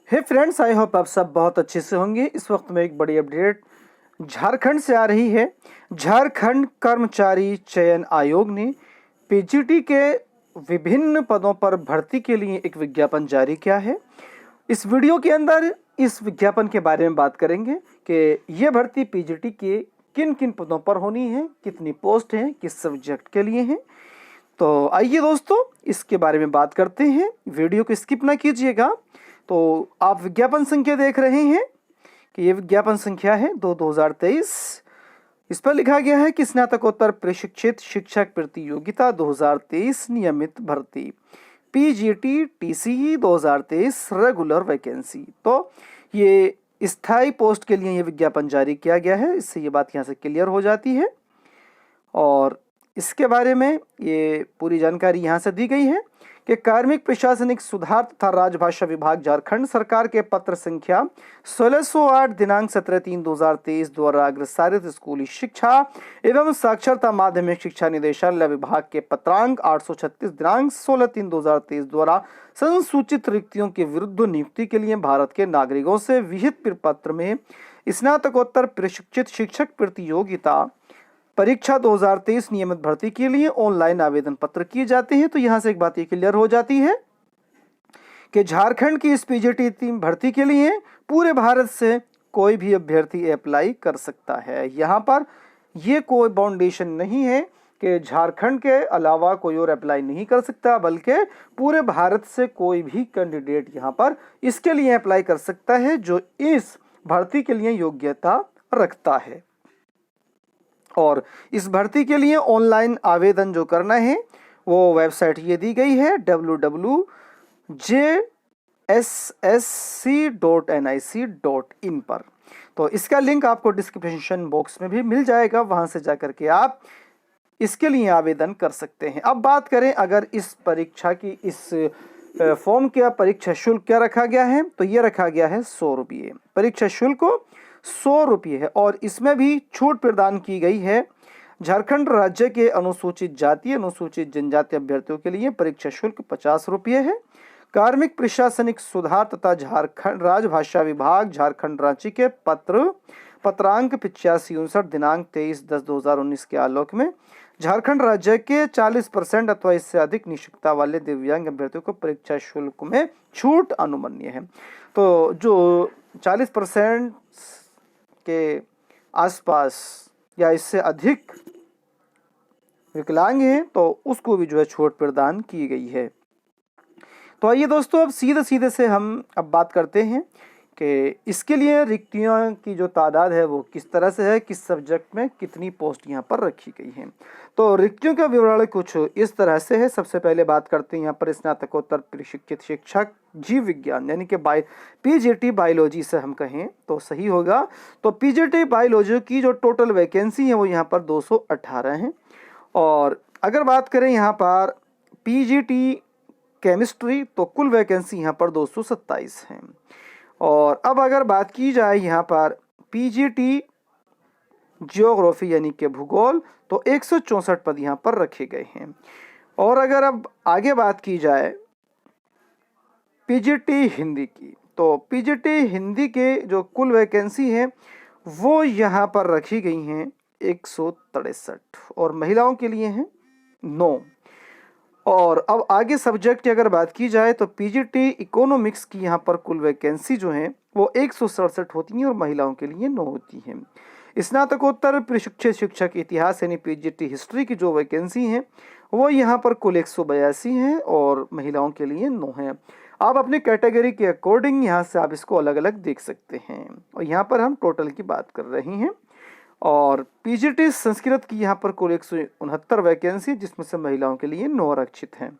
Hey friends, I hope आप सब बहुत अच्छे से होंगे। इस वक्त में एक बड़ी अपडेट झारखंड से आ रही है। झारखंड कर्मचारी चयन आयोग ने पीजीटी के विभिन्न पदों पर भर्ती के लिए एक विज्ञापन जारी किया है। इस वीडियो के अंदर इस विज्ञापन के बारे में बात करेंगे कि यह भर्ती पीजीटी के किन किन पदों पर होनी है, कितनी पोस्ट है, किस सब्जेक्ट के लिए है। तो आइए दोस्तों, इसके बारे में बात करते हैं। वीडियो को स्किप ना कीजिएगा। तो आप विज्ञापन संख्या देख रहे हैं कि ये विज्ञापन संख्या है 2023। इस पर लिखा गया है कि स्नातकोत्तर प्रशिक्षित शिक्षक प्रतियोगिता 2023 नियमित भर्ती पीजीटी टीसीई 2023 रेगुलर वैकेंसी। तो ये स्थायी पोस्ट के लिए ये विज्ञापन जारी किया गया है। इससे ये बात यहाँ से क्लियर हो जाती है और इसके बारे में ये पूरी जानकारी यहाँ से दी गई है कि कार्मिक प्रशासनिक सुधार तथा राजभाषा विभाग झारखंड सरकार के पत्र संख्या 1608 दिनांक 17/3/2023 द्वारा अग्रसारित स्कूली शिक्षा एवं साक्षरता माध्यमिक शिक्षा निदेशालय विभाग के पत्रांक 836 दिनांक 16/3/2023 द्वारा संसूचित रिक्तियों के विरुद्ध नियुक्ति के लिए भारत के नागरिकों से विहित प्रपत्र में स्नातकोत्तर प्रशिक्षित शिक्षक प्रतियोगिता परीक्षा 2023 नियमित भर्ती के लिए ऑनलाइन आवेदन पत्र किए जाते हैं। तो यहां से एक बात ये क्लियर हो जाती है कि झारखंड की इस पीजीटी भर्ती के लिए पूरे भारत से कोई भी अभ्यर्थी अप्लाई कर सकता है। यहां पर ये कोई बाउंडेशन नहीं है कि झारखंड के अलावा कोई और अप्लाई नहीं कर सकता, बल्कि पूरे भारत से कोई भी कैंडिडेट यहां पर इसके लिए अप्लाई कर सकता है जो इस भर्ती के लिए योग्यता रखता है। और इस भर्ती के लिए ऑनलाइन आवेदन जो करना है वो वेबसाइट ये दी गई है www.jssc.nic.in पर। तो इसका लिंक आपको डिस्क्रिप्शन बॉक्स में भी मिल जाएगा, वहां से जाकर के आप इसके लिए आवेदन कर सकते हैं। अब बात करें अगर इस परीक्षा की इस फॉर्म का परीक्षा शुल्क क्या रखा गया है, तो ये रखा गया है 100 रुपये। परीक्षा शुल्क 100 रुपये है और इसमें भी छूट प्रदान की गई है। झारखंड राज्य के अनुसूचित जाति अनुसूचित जनजाति अभ्यर्थियों के लिए परीक्षा शुल्क 50 रुपये है। कार्मिक प्रशासनिक सुधार तथा झारखंड राजभाषा विभाग झारखंड रांची के पत्रांक 8559 दिनांक 23/10/2019 के आलोक में झारखंड राज्य के 40% अथवा इससे अधिक निष्ठता वाले दिव्यांग अभ्यर्थियों को परीक्षा शुल्क में छूट अनुमन्य है। तो जो 40% के आसपास या इससे अधिक विकलांग हैं तो उसको भी जो है छूट प्रदान की गई है। तो आइए दोस्तों, अब सीधे से हम अब बात करते हैं कि इसके लिए रिक्तियों की जो तादाद है वो किस तरह से है, किस सब्जेक्ट में कितनी पोस्ट यहाँ पर रखी गई है। तो रिक्तियों का विवरण कुछ इस तरह से है। सबसे पहले बात करते हैं यहाँ पर स्नातकोत्तर प्रशिक्षित शिक्षक जीव विज्ञान यानी कि पीजीटी बायोलॉजी से हम कहें तो सही होगा। तो पीजीटी बायोलॉजी की जो टोटल वैकेंसी है वो यहाँ पर 218 है। और अगर बात करें यहाँ पर पीजीटी केमिस्ट्री तो कुल वैकेंसी यहाँ पर 227 है। और अब अगर बात की जाए यहाँ पर पीजीटी जियोग्राफी यानी कि भूगोल तो 164 पद यहाँ पर रखे गए हैं। और अगर अब आगे बात की जाए पीजीटी हिंदी की तो पीजीटी हिंदी के जो कुल वैकेंसी है वो यहाँ पर रखी गई हैं 163 और महिलाओं के लिए हैं 9। और अब आगे सब्जेक्ट की अगर बात की जाए तो पीजीटी इकोनॉमिक्स की यहाँ पर कुल वैकेंसी जो है वो 167 होती हैं और महिलाओं के लिए 9 होती हैं। स्नातकोत्तर प्रशिक्षित शिक्षक इतिहास यानी पीजीटी हिस्ट्री की जो वैकेंसी है वो यहाँ पर कुल 182 हैं और महिलाओं के लिए 9 हैं। आप अपनी कैटेगरी के अकॉर्डिंग यहाँ से आप इसको अलग अलग देख सकते हैं और यहाँ पर हम टोटल की बात कर रहे हैं। और पीजीटी संस्कृत की यहाँ पर कुल 169 वैकेंसी जिसमें से महिलाओं के लिए 9 आरक्षित हैं।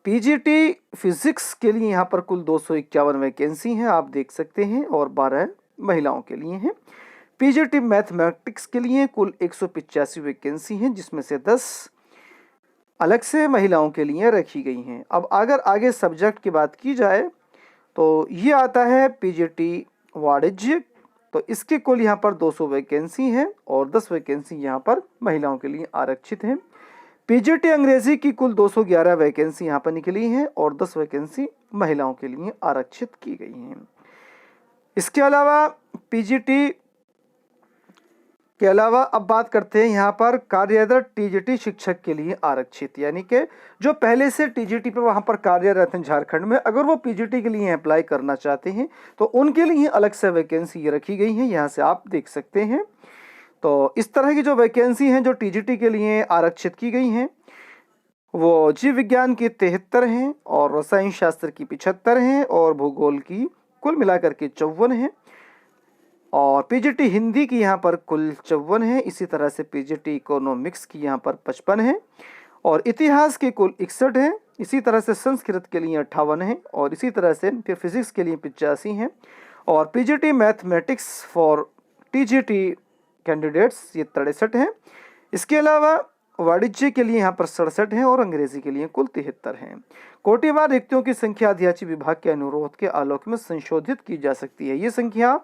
पीजीटी फिजिक्स के लिए यहाँ पर कुल 251 वैकेंसी हैं, आप देख सकते हैं, और 12 महिलाओं के लिए हैं। पीजीटी मैथमेटिक्स के लिए कुल 185 वैकेंसी हैं जिसमें से 10 अलग से महिलाओं के लिए रखी गई हैं। अब अगर आगे सब्जेक्ट की बात की जाए तो ये आता है पीजीटी वाणिज्य, तो इसके कुल यहाँ पर 200 वैकेंसी हैं और 10 वैकेंसी यहाँ पर महिलाओं के लिए आरक्षित हैं। पीजीटी अंग्रेजी की कुल 211 वैकेंसी यहाँ पर निकली हैं और 10 वैकेंसी महिलाओं के लिए आरक्षित की गई हैं। इसके अलावा पीजीटी के अलावा अब बात करते हैं यहाँ पर कार्यरत टीजीटी शिक्षक के लिए आरक्षित, यानी कि जो पहले से टीजीटी पे वहाँ पर कार्यरत हैं झारखंड में, अगर वो पीजीटी के लिए अप्लाई करना चाहते हैं तो उनके लिए अलग से वैकेंसी रखी गई है, यहाँ से आप देख सकते हैं। तो इस तरह की जो वैकेंसी हैं जो टीजीटी के लिए आरक्षित की गई हैं वो जीव विज्ञान की 73 हैं और रसायन शास्त्र की 75 हैं और भूगोल की कुल मिलाकर के 54 हैं और पीजीटी हिंदी की यहाँ पर कुल 54 है। इसी तरह से पीजीटी इकोनॉमिक्स की यहाँ पर 55 है और इतिहास के कुल 61 है। इसी तरह से संस्कृत के लिए 58 है और इसी तरह से फिर फिजिक्स के लिए 85 हैं और PGT mathematics for TGT candidates ये 63 हैं। इसके अलावा वाणिज्य के लिए यहाँ पर 67 हैं और अंग्रेजी के लिए कुल 73 हैं। कोटिवार रिक्तियों की संख्या अध्याची विभाग के अनुरोध के आलोक में संशोधित की जा सकती है। ये संख्या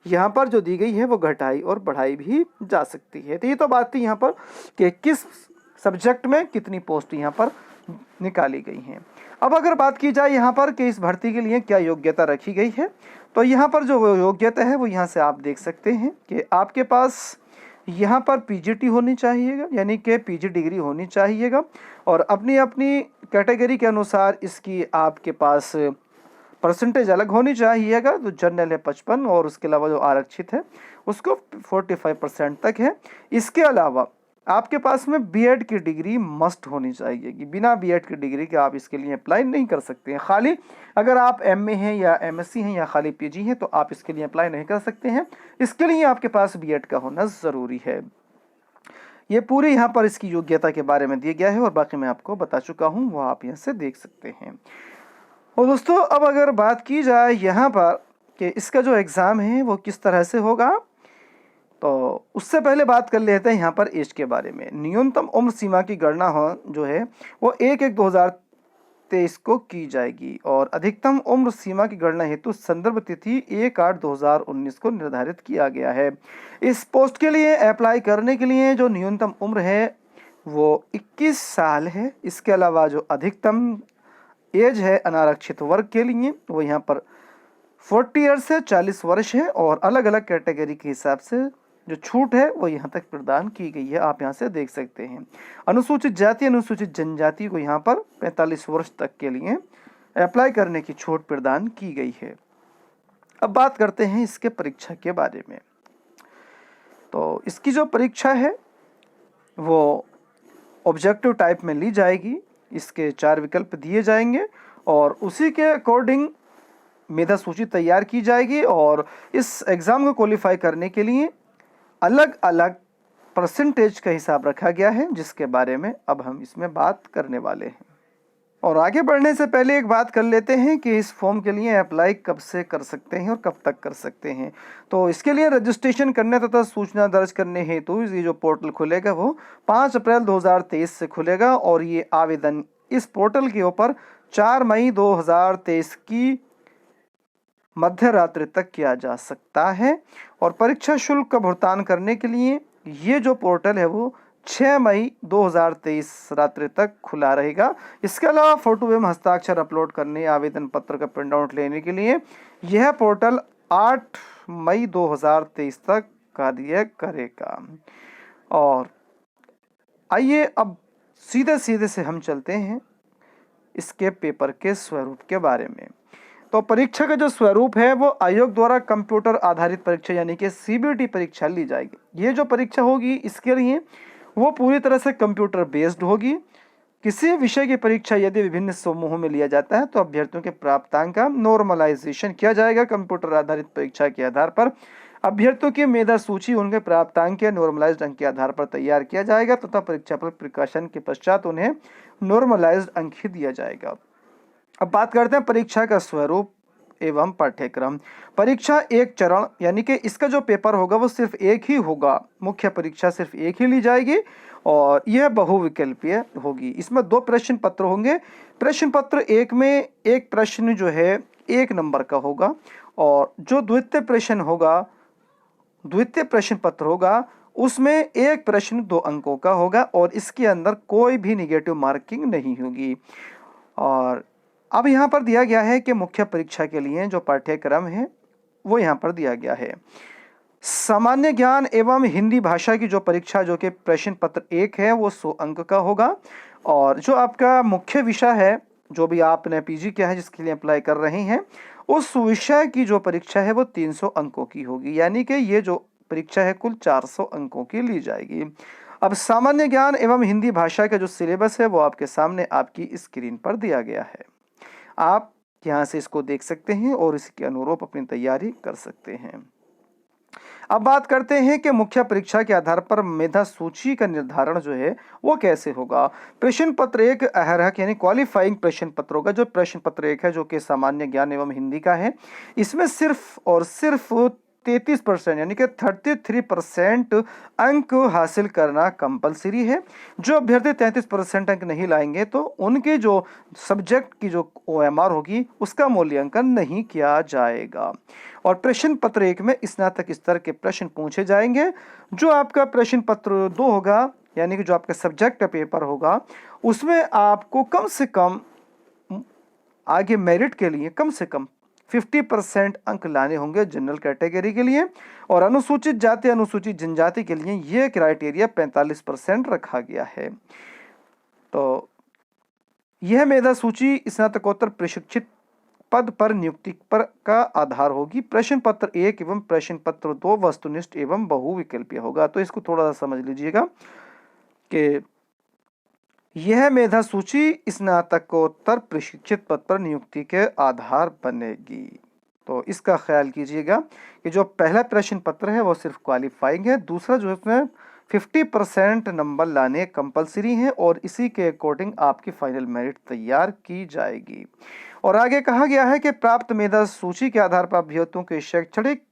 यहाँ पर जो दी गई है वो घटाई और बढ़ाई भी जा सकती है। तो ये तो बात थी यहाँ पर कि किस सब्जेक्ट में कितनी पोस्ट यहाँ पर निकाली गई हैं। अब अगर बात की जाए यहाँ पर कि इस भर्ती के लिए क्या योग्यता रखी गई है, तो यहाँ पर जो योग्यता है वो यहाँ से आप देख सकते हैं कि आपके पास यहाँ पर पीजीटी होनी चाहिएगा, यानी कि पीजी डिग्री होनी चाहिएगा और अपनी अपनी कैटेगरी के अनुसार इसकी आपके पास परसेंटेज अलग होनी चाहिएगा। तो जनरल है 55 और उसके अलावा जो आरक्षित है उसको 45% तक है। इसके अलावा आपके पास में बीएड की डिग्री मस्ट होनी चाहिए कि बिना बीएड की डिग्री के आप इसके लिए अप्लाई नहीं कर सकते हैं। खाली अगर आप एमए हैं या एमएससी हैं या खाली पीजी हैं तो आप इसके लिए अप्लाई नहीं कर सकते हैं। इसके लिए आपके पास बीएड का होना ज़रूरी है। ये पूरी यहाँ पर इसकी योग्यता के बारे में दिया गया है और बाकी मैं आपको बता चुका हूँ, वो आप यहाँ से देख सकते हैं। और दोस्तों अब अगर बात की जाए यहाँ पर कि इसका जो एग्ज़ाम है वो किस तरह से होगा, तो उससे पहले बात कर लेते हैं यहाँ पर एज के बारे में। न्यूनतम उम्र सीमा की गणना हो जो है वो 1/1/2023 को की जाएगी और अधिकतम उम्र सीमा की गणना हेतु संदर्भ तिथि 1/8/2019 को निर्धारित किया गया है। इस पोस्ट के लिए अप्लाई करने के लिए जो न्यूनतम उम्र है वो 21 साल है। इसके अलावा जो अधिकतम एज है अनारक्षित वर्ग के लिए वो यहाँ पर 40 ईयर से 40 वर्ष है और अलग अलग कैटेगरी के हिसाब से जो छूट है वो यहाँ तक प्रदान की गई है, आप यहाँ से देख सकते हैं। अनुसूचित जाति अनुसूचित जनजाति को यहाँ पर 45 वर्ष तक के लिए अप्लाई करने की छूट प्रदान की गई है। अब बात करते हैं इसके परीक्षा के बारे में। तो इसकी जो परीक्षा है वो ऑब्जेक्टिव टाइप में ली जाएगी। इसके 4 विकल्प दिए जाएंगे और उसी के अकॉर्डिंग मेधा सूची तैयार की जाएगी और इस एग्ज़ाम को क्वालिफाई करने के लिए अलग अलग परसेंटेज का हिसाब रखा गया है, जिसके बारे में अब हम इसमें बात करने वाले हैं। और आगे बढ़ने से पहले एक बात कर लेते हैं कि इस फॉर्म के लिए अप्लाई कब से कर सकते हैं और कब तक कर सकते हैं। तो इसके लिए रजिस्ट्रेशन करने तथा सूचना दर्ज करने हेतु ये जो पोर्टल खुलेगा वो 5 अप्रैल 2023 से खुलेगा और ये आवेदन इस पोर्टल के ऊपर 4 मई 2023 की मध्य रात्रि तक किया जा सकता है और परीक्षा शुल्क का भुगतान करने के लिए ये जो पोर्टल है वो 6 मई 2023 रात्रि तक खुला रहेगा। इसके अलावा फोटो एवं हस्ताक्षर अपलोड करने आवेदन पत्र का प्रिंट आउट लेने के लिए यह पोर्टल 8 मई 2023 तक कार्य करेगा। और आइए अब सीधे सीधे से हम चलते हैं इसके पेपर के स्वरूप के बारे में। तो परीक्षा का जो स्वरूप है वो आयोग द्वारा कंप्यूटर आधारित परीक्षा यानी कि सीबीटी परीक्षा ली जाएगी। ये जो परीक्षा होगी इसके लिए वो पूरी तरह से कंप्यूटर बेस्ड होगी। किसी विषय की परीक्षा यदि विभिन्न समूहों में लिया जाता है तो अभ्यर्थियों के प्राप्तांक का नॉर्मलाइजेशन किया जाएगा। कंप्यूटर आधारित परीक्षा के आधार पर अभ्यर्थियों की मेधा सूची उनके प्राप्तांक के नॉर्मलाइज्ड अंक के आधार पर तैयार किया जाएगा तथा परीक्षा पर प्रकाशन के पश्चात उन्हें नॉर्मलाइज्ड अंक ही दिया जाएगा। अब बात करते हैं परीक्षा का स्वरूप एवं पाठ्यक्रम। परीक्षा एक चरण यानी कि इसका जो पेपर होगा वो सिर्फ एक ही होगा। मुख्य परीक्षा सिर्फ एक ही ली जाएगी और यह बहुविकल्पीय होगी। इसमें 2 प्रश्न पत्र होंगे। प्रश्न पत्र 1 में एक प्रश्न जो है 1 नंबर का होगा और जो द्वितीय प्रश्न पत्र होगा उसमें एक प्रश्न 2 अंकों का होगा और इसके अंदर कोई भी निगेटिव मार्किंग नहीं होगी। और अब यहाँ पर दिया गया है कि मुख्य परीक्षा के लिए जो पाठ्यक्रम है वो यहाँ पर दिया गया है। सामान्य ज्ञान एवं हिंदी भाषा की जो परीक्षा जो कि प्रश्न पत्र 1 है वो 100 अंक का होगा। और जो आपका मुख्य विषय है, जो भी आपने पीजी किया है जिसके लिए अप्लाई कर रहे हैं, उस विषय की जो परीक्षा है वो 300 अंकों की होगी, यानी कि ये जो परीक्षा है कुल 400 अंकों की ली जाएगी। अब सामान्य ज्ञान एवं हिंदी भाषा का जो सिलेबस है वो आपके सामने आपकी स्क्रीन पर दिया गया है। आप यहाँ से इसको देख सकते हैं और इसके अनुरूप अपनी तैयारी कर सकते हैं। अब बात करते हैं कि मुख्य परीक्षा के आधार पर मेधा सूची का निर्धारण जो है वो कैसे होगा। प्रश्न पत्र 1 अहरक यानी क्वालिफाइंग प्रश्न पत्रों का जो प्रश्न पत्र 1 है जो कि सामान्य ज्ञान एवं हिंदी का है, इसमें सिर्फ और सिर्फ 33% यानी कि 33% अंक हासिल करना कंपलसरी है। जो अभ्यर्थी 33% अंक नहीं लाएंगे तो उनके जो सब्जेक्ट की जो OMR होगी उसका मूल्यांकन नहीं किया जाएगा। और प्रश्न पत्र 1 में स्नातक स्तर के प्रश्न पूछे जाएंगे। जो आपका प्रश्न पत्र 2 होगा यानी कि जो आपका सब्जेक्ट का पेपर होगा उसमें आपको कम से कम आगे मेरिट के लिए कम से कम 50% अंक लाने होंगे जनरल कैटेगरी के लिए, और अनुसूचित जाति अनुसूचित जनजाति के लिए यह क्राइटेरिया 45% रखा गया है। तो यह मेधा सूची स्नातकोत्तर प्रशिक्षित पद पर नियुक्ति पर का आधार होगी। प्रश्न पत्र 1 एवं प्रश्न पत्र 2 वस्तुनिष्ठ एवं बहुविकल्पीय होगा। तो इसको थोड़ा सा समझ लीजिएगा कि यह मेधा सूची स्नातकोत्तर प्रशिक्षित पद पर नियुक्ति के आधार बनेगी। तो इसका ख्याल कीजिएगा कि जो पहला प्रश्न पत्र है वो सिर्फ क्वालिफाइंग है, दूसरा जो है उसमें 50% नंबर लाने कंपलसरी हैं और इसी के अकॉर्डिंग आपकी फाइनल मेरिट तैयार की जाएगी। और आगे कहा गया है कि प्राप्त मेधा सूची के आधार पर अभ्यर्थियों के शैक्षणिक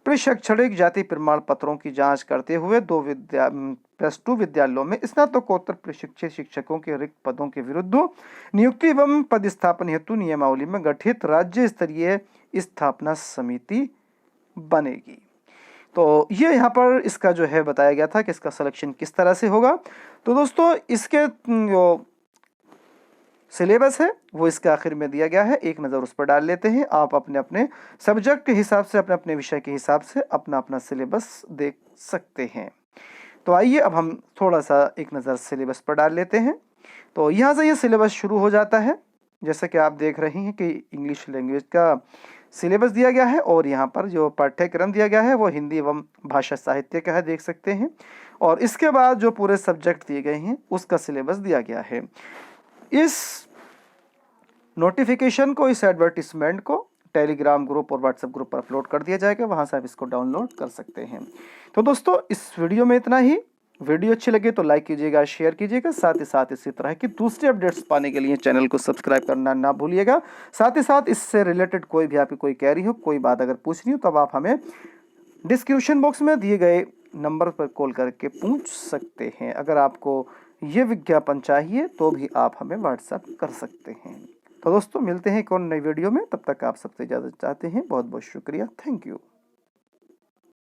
प्रशैक्षणिक जाति प्रमाण पत्रों की जांच करते हुए +2 विद्यालयों में स्नातकोत्तर प्रशिक्षित शिक्षकों के रिक्त पदों के विरुद्ध नियुक्ति एवं पदस्थापन हेतु नियमावली में गठित राज्य स्तरीय स्थापना समिति बनेगी। तो ये यहाँ पर इसका जो है बताया गया था कि इसका सिलेक्शन किस तरह से होगा। तो दोस्तों इसके जो सिलेबस है वो इसके आखिर में दिया गया है, एक नज़र उस पर डाल लेते हैं। आप अपने अपने सब्जेक्ट के हिसाब से अपने अपने विषय के हिसाब से अपना अपना सिलेबस देख सकते हैं। तो आइए अब हम थोड़ा सा एक नज़र सिलेबस पर डाल लेते हैं। तो यहाँ से ये सिलेबस शुरू हो जाता है। जैसे कि आप देख रहे हैं कि इंग्लिश लैंग्वेज का सिलेबस दिया गया है और यहाँ पर जो पाठ्यक्रम दिया गया है वो हिंदी एवं भाषा साहित्य का है, देख सकते हैं। और इसके बाद जो पूरे सब्जेक्ट दिए गए हैं उसका सिलेबस दिया गया है। इस नोटिफिकेशन को, इस एडवर्टिजमेंट को टेलीग्राम ग्रुप और व्हाट्सएप ग्रुप पर अपलोड कर दिया जाएगा, वहां से आप इसको डाउनलोड कर सकते हैं। तो दोस्तों इस वीडियो में इतना ही। वीडियो अच्छी लगे तो लाइक कीजिएगा, शेयर कीजिएगा, साथ ही साथ इसी तरह की दूसरी अपडेट्स पाने के लिए चैनल को सब्सक्राइब करना ना भूलिएगा। साथ ही साथ इससे रिलेटेड कोई भी आपकी कोई क्वेरी हो, कोई बात अगर पूछनी हो तब आप हमें डिस्क्रिप्शन बॉक्स में दिए गए नंबर पर कॉल करके पूछ सकते हैं। अगर आपको ये विज्ञापन चाहिए तो भी आप हमें व्हाट्सएप कर सकते हैं। तो दोस्तों मिलते हैं एक और नई वीडियो में, तब तक आप सबसे इजाज़त चाहते हैं। बहुत बहुत शुक्रिया, थैंक यू।